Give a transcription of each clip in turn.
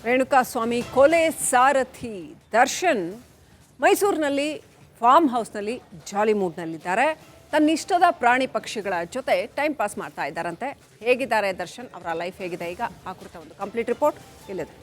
ರೇಣುಕಾಸ್ವಾಮಿ ಕೊಲೆ ಸಾರಥಿ ದರ್ಶನ್ ಮೈಸೂರಿನಲ್ಲಿ ಫಾರ್ಮ್ ಹೌಸ್ನಲ್ಲಿ ಜಾಲಿ ಮೂಡ್ನಲ್ಲಿದ್ದಾರೆ. ತನ್ನಿಷ್ಟದ ಪ್ರಾಣಿ ಪಕ್ಷಿಗಳ ಜೊತೆ ಟೈಮ್ ಪಾಸ್ ಮಾಡ್ತಾ ಇದ್ದಾರಂತೆ. ಹೇಗಿದ್ದಾರೆ ದರ್ಶನ್, ಅವರ ಲೈಫ್ ಹೇಗಿದೆ ಈಗ, ಆ ಕುರಿತ ಒಂದು ಕಂಪ್ಲೀಟ್ ರಿಪೋರ್ಟ್ ಇಲ್ಲಿದೆ.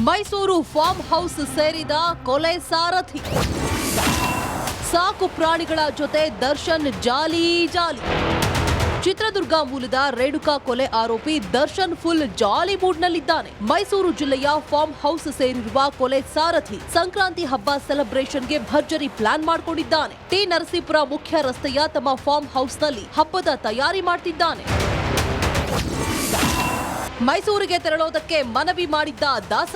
ಮೈಸೂರು ಫಾರ್ಮ್ ಹೌಸ್ ಸೇರಿದ ಕೊಲೆ ಸಾರಥಿ. ಸಾಕು ಪ್ರಾಣಿಗಳ ಜೊತೆ ದರ್ಶನ್ ಜಾಲಿ. ಚಿತ್ರದುರ್ಗ ಮೂಲದ ರೇಣುಕಾ ಕೊಲೆ ಆರೋಪಿ ದರ್ಶನ್ ಫುಲ್ ಜಾಲಿ ಮೂಡ್ನಲ್ಲಿದ್ದಾನೆ. ಮೈಸೂರು ಜಿಲ್ಲೆಯ ಫಾರ್ಮ್ ಹೌಸ್ ಸೇರಿರುವ ಕೊಲೆ ಸಾರಥಿ ಸಂಕ್ರಾಂತಿ ಹಬ್ಬ ಸೆಲೆಬ್ರೇಷನ್ಗೆ ಭರ್ಜರಿ ಪ್ಲಾನ್ ಮಾಡಿಕೊಂಡಿದ್ದಾನೆ. ಟಿ ನರಸೀಪುರ ಮುಖ್ಯ ರಸ್ತೆಯ ತಮ್ಮ ಫಾರ್ಮ್ ಹೌಸ್ನಲ್ಲಿ ಹಬ್ಬದ ತಯಾರಿ ಮಾಡ್ತಿದ್ದಾನೆ. ಮೈಸೂರಿಗೆ ತೆರಳೋದಕ್ಕೆ ಮನವಿ ಮಾಡಿದ್ದ ದಾಸ.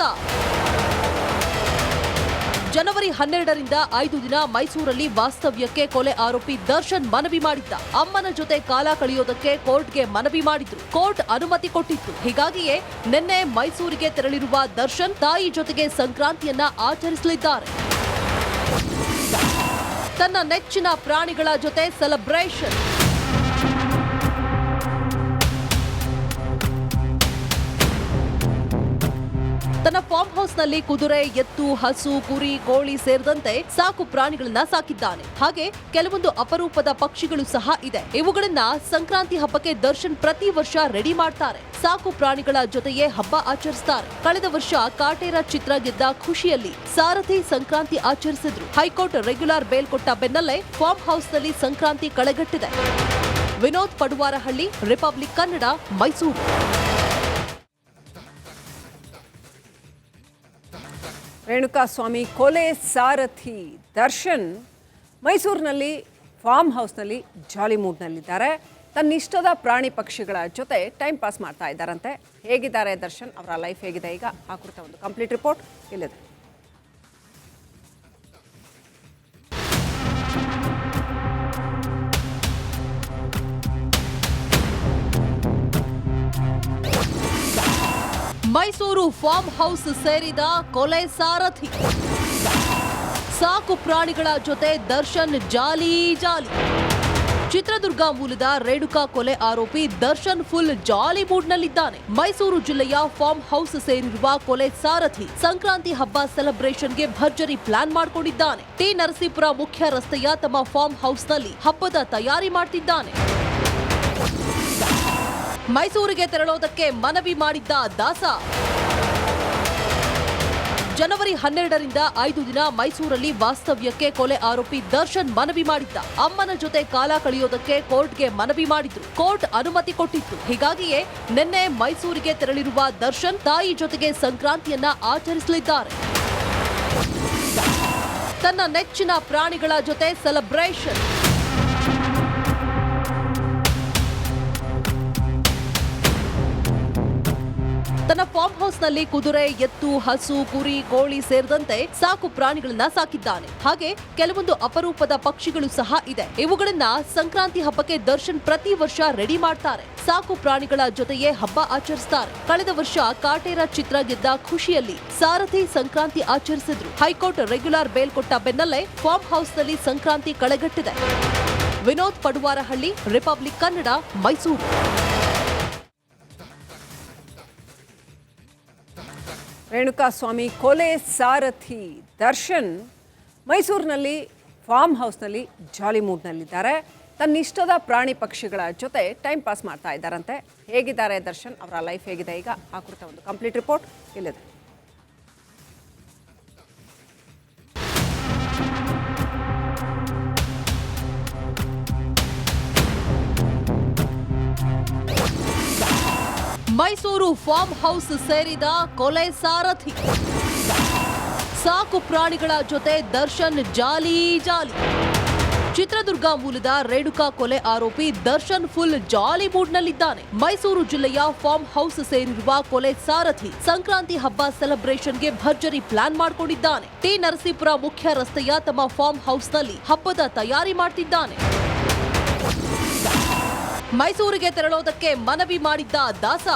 ಜನವರಿ 12ರಿಂದ 5 ದಿನ ಮೈಸೂರಲ್ಲಿ ವಾಸ್ತವ್ಯಕ್ಕೆ ಕೊಲೆ ಆರೋಪಿ ದರ್ಶನ್ ಮನವಿ ಮಾಡಿದ್ದ. ಅಮ್ಮನ ಜೊತೆ ಕಾಲ ಕಳೆಯೋದಕ್ಕೆ ಕೋರ್ಟ್ಗೆ ಮನವಿ ಮಾಡಿದ್ರು. ಕೋರ್ಟ್ ಅನುಮತಿ ಕೊಟ್ಟಿತ್ತು. ಹೀಗಾಗಿಯೇ ನಿನ್ನೆ ಮೈಸೂರಿಗೆ ತೆರಳಿರುವ ದರ್ಶನ್ ತಾಯಿ ಜೊತೆಗೆ ಸಂಕ್ರಾಂತಿಯನ್ನ ಆಚರಿಸಲಿದ್ದಾರೆ. ತನ್ನ ನೆಚ್ಚಿನ ಪ್ರಾಣಿಗಳ ಜೊತೆ ಸೆಲೆಬ್ರೇಷನ್. ತನ್ನ ಫಾರ್ಮ್ ಹೌಸ್ನಲ್ಲಿ ಕುದುರೆ, ಎತ್ತು, ಹಸು, ಕುರಿ, ಕೋಳಿ ಸೇರಿದಂತೆ ಸಾಕು ಪ್ರಾಣಿಗಳನ್ನ ಸಾಕಿದ್ದಾನೆ. ಹಾಗೆ ಕೆಲವೊಂದು ಅಪರೂಪದ ಪಕ್ಷಿಗಳು ಸಹ ಇದೆ. ಇವುಗಳನ್ನ ಸಂಕ್ರಾಂತಿ ಹಬ್ಬಕ್ಕೆ ದರ್ಶನ್ ಪ್ರತಿ ವರ್ಷ ರೆಡಿ ಮಾಡ್ತಾರೆ. ಸಾಕು ಪ್ರಾಣಿಗಳ ಜೊತೆಯೇ ಹಬ್ಬ ಆಚರಿಸ್ತಾರೆ. ಕಳೆದ ವರ್ಷ ಕಾಟೇರ ಚಿತ್ರ ಗೆದ್ದ ಖುಷಿಯಲ್ಲಿ ಸಾರಥಿ ಸಂಕ್ರಾಂತಿ ಆಚರಿಸಿದ್ರು. ಹೈಕೋರ್ಟ್ ರೆಗ್ಯುಲರ್ ಬೇಲ್ ಕೊಟ್ಟ ಬೆನ್ನಲ್ಲೇ ಫಾರ್ಮ್ ಹೌಸ್ನಲ್ಲಿ ಸಂಕ್ರಾಂತಿ ಕಳೆಗಟ್ಟಿದೆ. ವಿನೋದ್ ಪಡುವಾರಹಳ್ಳಿ, ರಿಪಬ್ಲಿಕ್ ಕನ್ನಡ, ಮೈಸೂರು. ರೇಣುಕಾಸ್ವಾಮಿ ಕೊಲೆ ಸಾರಥಿ ದರ್ಶನ್ ಮೈಸೂರಿನಲ್ಲಿ ಫಾರ್ಮ್ ಹೌಸ್ನಲ್ಲಿ ಜಾಲಿ ಮೂಡ್ನಲ್ಲಿದ್ದಾರೆ. ತನ್ನಿಷ್ಟದ ಪ್ರಾಣಿ ಪಕ್ಷಿಗಳ ಜೊತೆ ಟೈಮ್ ಪಾಸ್ ಮಾಡ್ತಾ ಇದ್ದಾರಂತೆ. ಹೇಗಿದ್ದಾರೆ ದರ್ಶನ್, ಅವರ ಲೈಫ್ ಹೇಗಿದೆ ಈಗ, ಆ ಕುರಿತ ಒಂದು ಕಂಪ್ಲೀಟ್ ರಿಪೋರ್ಟ್ ಇಲ್ಲಿದೆ. ಮೈಸೂರು ಫಾರ್ಮ್ ಹೌಸ್ ಸೇರಿದ ಕೊಲೆ ಸಾರಥಿ. ಸಾಕು ಪ್ರಾಣಿಗಳ ಜೊತೆ ದರ್ಶನ್ ಜಾಲಿ. ಚಿತ್ರದುರ್ಗ ಮೂಲದ ರೇಣುಕಾ ಕೊಲೆ ಆರೋಪಿ ದರ್ಶನ್ ಫುಲ್ ಜಾಲಿ ಮೂಡ್ನಲ್ಲಿದ್ದಾನೆ. ಮೈಸೂರು ಜಿಲ್ಲೆಯ ಫಾರ್ಮ್ ಹೌಸ್ ಸೇರಿರುವ ಕೊಲೆ ಸಾರಥಿ ಸಂಕ್ರಾಂತಿ ಹಬ್ಬ ಸೆಲೆಬ್ರೇಷನ್ಗೆ ಭರ್ಜರಿ ಪ್ಲಾನ್ ಮಾಡಿಕೊಂಡಿದ್ದಾನೆ. ಟಿ ನರಸೀಪುರ ಮುಖ್ಯ ರಸ್ತೆಯ ತಮ್ಮ ಫಾರ್ಮ್ ಹೌಸ್ನಲ್ಲಿ ಹಬ್ಬದ ತಯಾರಿ ಮಾಡ್ತಿದ್ದಾನೆ. ಮೈಸೂರಿಗೆ ತೆರಳೋದಕ್ಕೆ ಮನವಿ ಮಾಡಿದ್ದ ದಾಸ. ಜನವರಿ 12ರಿಂದ 5 ದಿನ ಮೈಸೂರಲ್ಲಿ ವಾಸ್ತವ್ಯಕ್ಕೆ ಕೊಲೆ ಆರೋಪಿ ದರ್ಶನ್ ಮನವಿ ಮಾಡಿದ್ದ. ಅಮ್ಮನ ಜೊತೆ ಕಾಲ ಕಳೆಯೋದಕ್ಕೆ ಕೋರ್ಟ್ಗೆ ಮನವಿ ಮಾಡಿದ್ರು. ಕೋರ್ಟ್ ಅನುಮತಿ ಕೊಟ್ಟಿತ್ತು. ಹೀಗಾಗಿಯೇ ನಿನ್ನೆ ಮೈಸೂರಿಗೆ ತೆರಳಿರುವ ದರ್ಶನ್ ತಾಯಿ ಜೊತೆಗೆ ಸಂಕ್ರಾಂತಿಯನ್ನ ಆಚರಿಸಲಿದ್ದಾರೆ. ತನ್ನ ನೆಚ್ಚಿನ ಪ್ರಾಣಿಗಳ ಜೊತೆ ಸೆಲೆಬ್ರೇಷನ್. ತನ್ನ ಫಾರ್ಮ್ ಹೌಸ್ನಲ್ಲಿ ಕುದುರೆ, ಎತ್ತು, ಹಸು, ಕುರಿ, ಕೋಳಿ ಸೇರಿದಂತೆ ಸಾಕು ಪ್ರಾಣಿಗಳನ್ನ ಸಾಕಿದ್ದಾನೆ. ಹಾಗೆ ಕೆಲವೊಂದು ಅಪರೂಪದ ಪಕ್ಷಿಗಳು ಸಹ ಇದೆ. ಇವುಗಳನ್ನ ಸಂಕ್ರಾಂತಿ ಹಬ್ಬಕ್ಕೆ ದರ್ಶನ್ ಪ್ರತಿ ವರ್ಷ ರೆಡಿ ಮಾಡ್ತಾರೆ. ಸಾಕು ಪ್ರಾಣಿಗಳ ಜೊತೆಯೇ ಹಬ್ಬ ಆಚರಿಸ್ತಾರೆ. ಕಳೆದ ವರ್ಷ ಕಾಟೇರ ಚಿತ್ರ ಗೆದ್ದ ಖುಷಿಯಲ್ಲಿ ಸಾರಥಿ ಸಂಕ್ರಾಂತಿ ಆಚರಿಸಿದ್ರು. ಹೈಕೋರ್ಟ್ ರೆಗ್ಯುಲರ್ ಬೇಲ್ ಕೊಟ್ಟ ಬೆನ್ನಲ್ಲೇ ಫಾರ್ಮ್ ಹೌಸ್ನಲ್ಲಿ ಸಂಕ್ರಾಂತಿ ಕಳೆಗಟ್ಟಿದೆ. ವಿನೋದ್ ಪಡುವಾರಹಳ್ಳಿ, ರಿಪಬ್ಲಿಕ್ ಕನ್ನಡ, ಮೈಸೂರು. ರೇಣುಕಾಸ್ವಾಮಿ ಕೊಲೆ ಸಾರಥಿ ದರ್ಶನ್ ಮೈಸೂರಿನಲ್ಲಿ ಫಾರ್ಮ್ ಹೌಸ್ನಲ್ಲಿ ಜಾಲಿ ಮೂಡ್ನಲ್ಲಿದ್ದಾರೆ. ತನ್ನಿಷ್ಟದ ಪ್ರಾಣಿ ಪಕ್ಷಿಗಳ ಜೊತೆ ಟೈಮ್ ಪಾಸ್ ಮಾಡ್ತಾ ಇದ್ದಾರಂತೆ. ಹೇಗಿದ್ದಾರೆ ದರ್ಶನ್, ಅವರ ಲೈಫ್ ಹೇಗಿದೆ ಈಗ, ಆ ಕುರಿತ ಒಂದು ಕಂಪ್ಲೀಟ್ ರಿಪೋರ್ಟ್ ಇಲ್ಲಿದೆ. ಮೈಸೂರು ಫಾರ್ಮ್ ಹೌಸ್ ಸೇರಿದ ಕೊಲೆ ಸಾರಥಿ. ಸಾಕು ಪ್ರಾಣಿಗಳ ಜೊತೆ ದರ್ಶನ್ ಜಾಲಿ. ಚಿತ್ರದುರ್ಗ ಮೂಲದ ರೇಣುಕಾ ಕೊಲೆ ಆರೋಪಿ ದರ್ಶನ್ ಫುಲ್ ಜಾಲಿ ಮೂಡ್ನಲ್ಲಿದ್ದಾನೆ. ಮೈಸೂರು ಜಿಲ್ಲೆಯ ಫಾರ್ಮ್ ಹೌಸ್ ಸೇರಿರುವ ಕೊಲೆ ಸಾರಥಿ ಸಂಕ್ರಾಂತಿ ಹಬ್ಬ ಸೆಲೆಬ್ರೇಷನ್ಗೆ ಭರ್ಜರಿ ಪ್ಲಾನ್ ಮಾಡಿಕೊಂಡಿದ್ದಾನೆ. ಟಿ ನರಸೀಪುರ ಮುಖ್ಯ ರಸ್ತೆಯ ತಮ್ಮ ಫಾರ್ಮ್ ಹೌಸ್ನಲ್ಲಿ ಹಬ್ಬದ ತಯಾರಿ ಮಾಡ್ತಿದ್ದಾನೆ. ಮೈಸೂರಿಗೆ ತೆರಳೋದಕ್ಕೆ ಮನವಿ ಮಾಡಿದ್ದ ದಾಸ.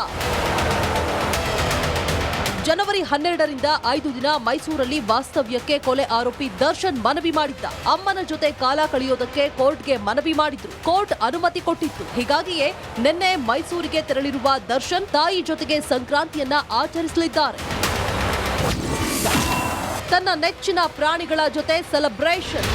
ಜನವರಿ 12ರಿಂದ 5 ದಿನ ಮೈಸೂರಲ್ಲಿ ವಾಸ್ತವ್ಯಕ್ಕೆ ಕೊಲೆ ಆರೋಪಿ ದರ್ಶನ್ ಮನವಿ ಮಾಡಿದ್ದ. ಅಮ್ಮನ ಜೊತೆ ಕಾಲ ಕಳೆಯೋದಕ್ಕೆ ಕೋರ್ಟ್ಗೆ ಮನವಿ ಮಾಡಿದ್ರು. ಕೋರ್ಟ್ ಅನುಮತಿ ಕೊಟ್ಟಿತ್ತು. ಹೀಗಾಗಿಯೇ ನಿನ್ನೆ ಮೈಸೂರಿಗೆ ತೆರಳಿರುವ ದರ್ಶನ್ ತಾಯಿ ಜೊತೆಗೆ ಸಂಕ್ರಾಂತಿಯನ್ನ ಆಚರಿಸಲಿದ್ದಾರೆ. ತನ್ನ ನೆಚ್ಚಿನ ಪ್ರಾಣಿಗಳ ಜೊತೆ ಸೆಲೆಬ್ರೇಷನ್.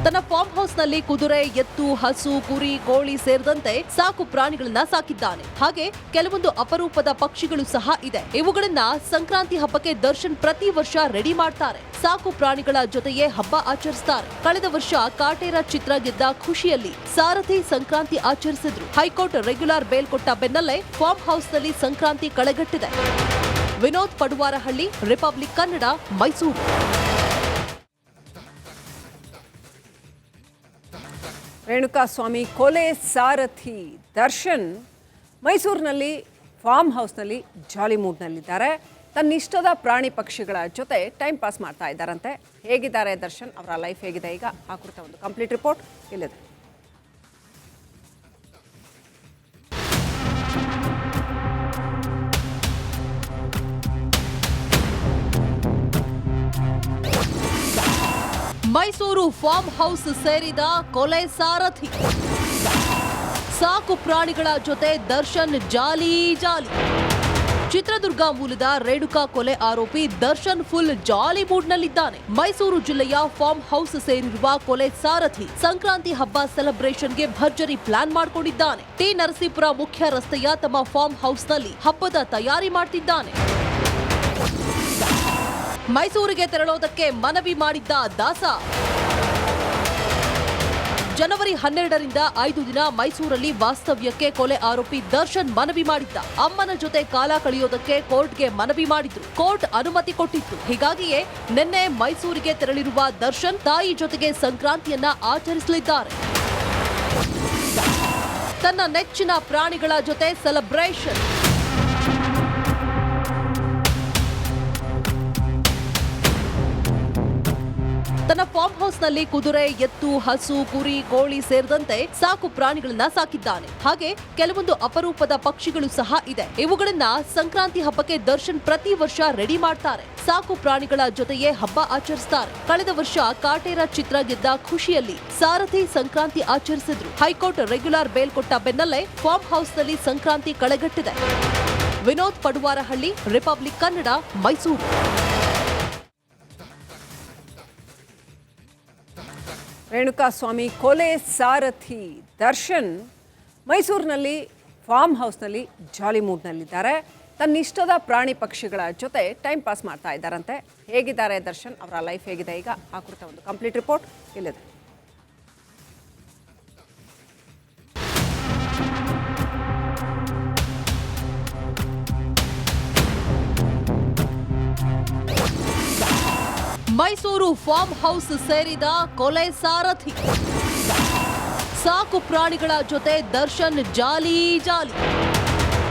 ತನ್ನ ಫಾರ್ಮ್ ಹೌಸ್ನಲ್ಲಿ ಕುದುರೆ, ಎತ್ತು, ಹಸು, ಕುರಿ, ಕೋಳಿ ಸೇರಿದಂತೆ ಸಾಕು ಪ್ರಾಣಿಗಳನ್ನ ಸಾಕಿದ್ದಾನೆ. ಹಾಗೆ ಕೆಲವೊಂದು ಅಪರೂಪದ ಪಕ್ಷಿಗಳು ಸಹ ಇದೆ. ಇವುಗಳನ್ನ ಸಂಕ್ರಾಂತಿ ಹಬ್ಬಕ್ಕೆ ದರ್ಶನ್ ಪ್ರತಿ ವರ್ಷ ರೆಡಿ ಮಾಡ್ತಾರೆ. ಸಾಕು ಪ್ರಾಣಿಗಳ ಜೊತೆಯೇ ಹಬ್ಬ ಆಚರಿಸ್ತಾರೆ. ಕಳೆದ ವರ್ಷ ಕಾಟೇರ ಚಿತ್ರ ಗೆದ್ದ ಖುಷಿಯಲ್ಲಿ ಸಾರಥಿ ಸಂಕ್ರಾಂತಿ ಆಚರಿಸಿದ್ರು. ಹೈಕೋರ್ಟ್ ರೆಗ್ಯುಲರ್ ಬೇಲ್ ಕೊಟ್ಟ ಬೆನ್ನಲ್ಲೇ ಫಾರ್ಮ್ ಹೌಸ್ನಲ್ಲಿ ಸಂಕ್ರಾಂತಿ ಕಳೆಗಟ್ಟಿದೆ. ವಿನೋದ್ ಪಡುವಾರಹಳ್ಳಿ, ರಿಪಬ್ಲಿಕ್ ಕನ್ನಡ, ಮೈಸೂರು. ರೇಣುಕಾಸ್ವಾಮಿ ಕೊಲೆ ಸಾರಥಿ ದರ್ಶನ್ ಮೈಸೂರಿನಲ್ಲಿ ಫಾರ್ಮ್ ಹೌಸ್ನಲ್ಲಿ ಜಾಲಿ ಮೂಡ್ನಲ್ಲಿದ್ದಾರೆ. ತನ್ನಿಷ್ಟದ ಪ್ರಾಣಿ ಪಕ್ಷಿಗಳ ಜೊತೆ ಟೈಮ್ ಪಾಸ್ ಮಾಡ್ತಾ ಇದ್ದಾರಂತೆ. ಹೇಗಿದ್ದಾರೆ ದರ್ಶನ್, ಅವರ ಲೈಫ್ ಹೇಗಿದೆ ಈಗ, ಆ ಕುರಿತ ಒಂದು ಕಂಪ್ಲೀಟ್ ರಿಪೋರ್ಟ್ ಇಲ್ಲಿದೆ. ಮೈಸೂರು ಫಾರ್ಮ್ ಹೌಸ್ ಸೇರಿದ ಕೊಲೆ ಸಾರಥಿ. ಸಾಕು ಪ್ರಾಣಿಗಳ ಜೊತೆ ದರ್ಶನ್ ಜಾಲಿ ಜಾಲಿ. ಚಿತ್ರದುರ್ಗ ಮೂಲದ ರೇಣುಕಾ ಕೊಲೆ ಆರೋಪಿ ದರ್ಶನ್ ಫುಲ್ ಜಾಲಿ ಮೂಡ್ನಲ್ಲಿದ್ದಾನೆ. ಮೈಸೂರು ಜಿಲ್ಲೆಯ ಫಾರ್ಮ್ ಹೌಸ್ ಸೇರಿರುವ ಕೊಲೆ ಸಾರಥಿ ಸಂಕ್ರಾಂತಿ ಹಬ್ಬ ಸೆಲೆಬ್ರೇಷನ್ಗೆ ಭರ್ಜರಿ ಪ್ಲಾನ್ ಮಾಡಿಕೊಂಡಿದ್ದಾನೆ. ಟಿ ನರಸೀಪುರ ಮುಖ್ಯ ರಸ್ತೆಯ ತಮ್ಮ ಫಾರ್ಮ್ ಹೌಸ್ನಲ್ಲಿ ಹಬ್ಬದ ತಯಾರಿ ಮಾಡ್ತಿದ್ದಾನೆ. ಮೈಸೂರಿಗೆ ತೆರಳೋದಕ್ಕೆ ಮನವಿ ಮಾಡಿದ್ದ ದಾಸ. ಜನವರಿ 12ರಿಂದ 5 ದಿನ ಮೈಸೂರಲ್ಲಿ ವಾಸ್ತವ್ಯಕ್ಕೆ ಕೊಲೆ ಆರೋಪಿ ದರ್ಶನ್ ಮನವಿ ಮಾಡಿದ್ದ. ಅಮ್ಮನ ಜೊತೆ ಕಾಲ ಕಳೆಯೋದಕ್ಕೆ ಕೋರ್ಟ್ಗೆ ಮನವಿ ಮಾಡಿದ್ರು. ಕೋರ್ಟ್ ಅನುಮತಿ ಕೊಟ್ಟಿತ್ತು. ಹೀಗಾಗಿಯೇ ನಿನ್ನೆ ಮೈಸೂರಿಗೆ ತೆರಳಿರುವ ದರ್ಶನ್ ತಾಯಿ ಜೊತೆಗೆ ಸಂಕ್ರಾಂತಿಯನ್ನ ಆಚರಿಸಲಿದ್ದಾರೆ. ತನ್ನ ನೆಚ್ಚಿನ ಪ್ರಾಣಿಗಳ ಜೊತೆ ಸೆಲೆಬ್ರೇಷನ್. ತನ್ನ ಫಾರ್ಮ್ ಹೌಸ್ನಲ್ಲಿ ಕುದುರೆ, ಎತ್ತು, ಹಸು, ಕುರಿ, ಕೋಳಿ ಸೇರಿದಂತೆ ಸಾಕು ಪ್ರಾಣಿಗಳನ್ನ ಸಾಕಿದ್ದಾನೆ. ಹಾಗೆ ಕೆಲವೊಂದು ಅಪರೂಪದ ಪಕ್ಷಿಗಳು ಸಹ ಇದೆ. ಇವುಗಳನ್ನ ಸಂಕ್ರಾಂತಿ ಹಬ್ಬಕ್ಕೆ ದರ್ಶನ್ ಪ್ರತಿ ವರ್ಷ ರೆಡಿ ಮಾಡ್ತಾರೆ. ಸಾಕು ಪ್ರಾಣಿಗಳ ಜೊತೆಯೇ ಹಬ್ಬ ಆಚರಿಸ್ತಾರೆ. ಕಳೆದ ವರ್ಷ ಕಾಟೇರ ಚಿತ್ರ ಗೆದ್ದ ಖುಷಿಯಲ್ಲಿ ಸಾರಥಿ ಸಂಕ್ರಾಂತಿ ಆಚರಿಸಿದ್ರು. ಹೈಕೋರ್ಟ್ ರೆಗ್ಯುಲರ್ ಬೇಲ್ ಕೊಟ್ಟ ಬೆನ್ನಲ್ಲೇ ಫಾರ್ಮ್ ಹೌಸ್ನಲ್ಲಿ ಸಂಕ್ರಾಂತಿ ಕಳೆಗಟ್ಟಿದೆ. ವಿನೋದ್ ಪಡುವಾರಹಳ್ಳಿ, ರಿಪಬ್ಲಿಕ್ ಕನ್ನಡ, ಮೈಸೂರು. ರೇಣುಕಾಸ್ವಾಮಿ ಕೊಲೆ ಸಾರಥಿ ದರ್ಶನ್ ಮೈಸೂರಿನಲ್ಲಿ ಫಾರ್ಮ್ ಹೌಸ್ನಲ್ಲಿ ಜಾಲಿ ಮೂಡ್ನಲ್ಲಿದ್ದಾರೆ. ತನ್ನಿಷ್ಟದ ಪ್ರಾಣಿ ಪಕ್ಷಿಗಳ ಜೊತೆ ಟೈಮ್ ಪಾಸ್ ಮಾಡ್ತಾ ಇದ್ದಾರಂತೆ. ಹೇಗಿದ್ದಾರೆ ದರ್ಶನ್, ಅವರ ಲೈಫ್ ಹೇಗಿದೆ ಈಗ, ಆ ಕುರಿತ ಒಂದು ಕಂಪ್ಲೀಟ್ ರಿಪೋರ್ಟ್ ಇಲ್ಲಿದೆ. ಮೈಸೂರು ಫಾರ್ಮ್ ಹೌಸ್ ಸೇರಿದ ಕೊಲೆ ಸಾರಥಿ. ಸಾಕು ಪ್ರಾಣಿಗಳ ಜೊತೆ ದರ್ಶನ್ ಜಾಲಿ ಜಾಲಿ.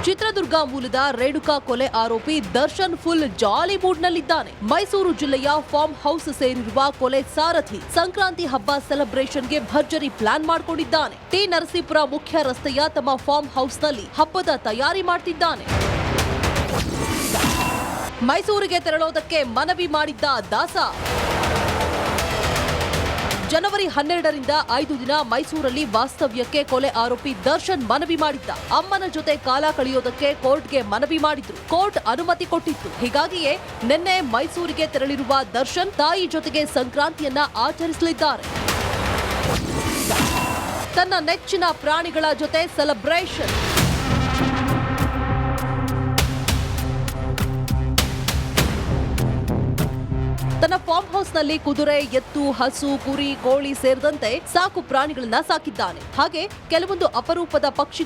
ಚಿತ್ರದುರ್ಗ ಮೂಲದ ರೇಣುಕಾ ಕೊಲೆ ಆರೋಪಿ ದರ್ಶನ್ ಫುಲ್ ಜಾಲಿ ಮೂಡ್ನಲ್ಲಿದ್ದಾನೆ. ಮೈಸೂರು ಜಿಲ್ಲೆಯ ಫಾರ್ಮ್ ಹೌಸ್ ಸೇರಿರುವ ಕೊಲೆ ಸಾರಥಿ ಸಂಕ್ರಾಂತಿ ಹಬ್ಬ ಸೆಲೆಬ್ರೇಷನ್ಗೆ ಭರ್ಜರಿ ಪ್ಲಾನ್ ಮಾಡಿಕೊಂಡಿದ್ದಾನೆ. ಟಿ ನರಸೀಪುರ ಮುಖ್ಯ ರಸ್ತೆಯ ತಮ್ಮ ಫಾರ್ಮ್ ಹೌಸ್ನಲ್ಲಿ ಹಬ್ಬದ ತಯಾರಿ ಮಾಡ್ತಿದ್ದಾನೆ. ಮೈಸೂರಿಗೆ ತೆರಳೋದಕ್ಕೆ ಮನವಿ ಮಾಡಿದ್ದ ದಾಸ. ಜನವರಿ 12ರಿಂದ 5 ದಿನ ಮೈಸೂರಲ್ಲಿ ವಾಸ್ತವ್ಯಕ್ಕೆ ಕೊಲೆ ಆರೋಪಿ ದರ್ಶನ್ ಮನವಿ ಮಾಡಿದ್ದ. ಅಮ್ಮನ ಜೊತೆ ಕಾಲ ಕಳೆಯೋದಕ್ಕೆ ಕೋರ್ಟ್ಗೆ ಮನವಿ ಮಾಡಿದ್ರು. ಕೋರ್ಟ್ ಅನುಮತಿ ಕೊಟ್ಟಿತ್ತು. ಹೀಗಾಗಿಯೇ ನಿನ್ನೆ ಮೈಸೂರಿಗೆ ತೆರಳಿರುವ ದರ್ಶನ್ ತಾಯಿ ಜೊತೆಗೆ ಸಂಕ್ರಾಂತಿಯನ್ನ ಆಚರಿಸಲಿದ್ದಾರೆ. ತನ್ನ ನೆಚ್ಚಿನ ಪ್ರಾಣಿಗಳ ಜೊತೆ ಸೆಲೆಬ್ರೇಷನ್. ತನ್ನ ಫಾರ್ಮ್ ಹೌಸ್ನಲ್ಲಿ ಕುದುರೆ, ಎತ್ತು, ಹಸು, ಕುರಿ, ಕೋಳಿ ಸೇರಿದಂತೆ ಸಾಕು ಪ್ರಾಣಿಗಳನ್ನ ಸಾಕಿದ್ದಾನೆ. ಹಾಗೆ ಕೆಲವೊಂದು ಅಪರೂಪದ ಪಕ್ಷಿಗಳು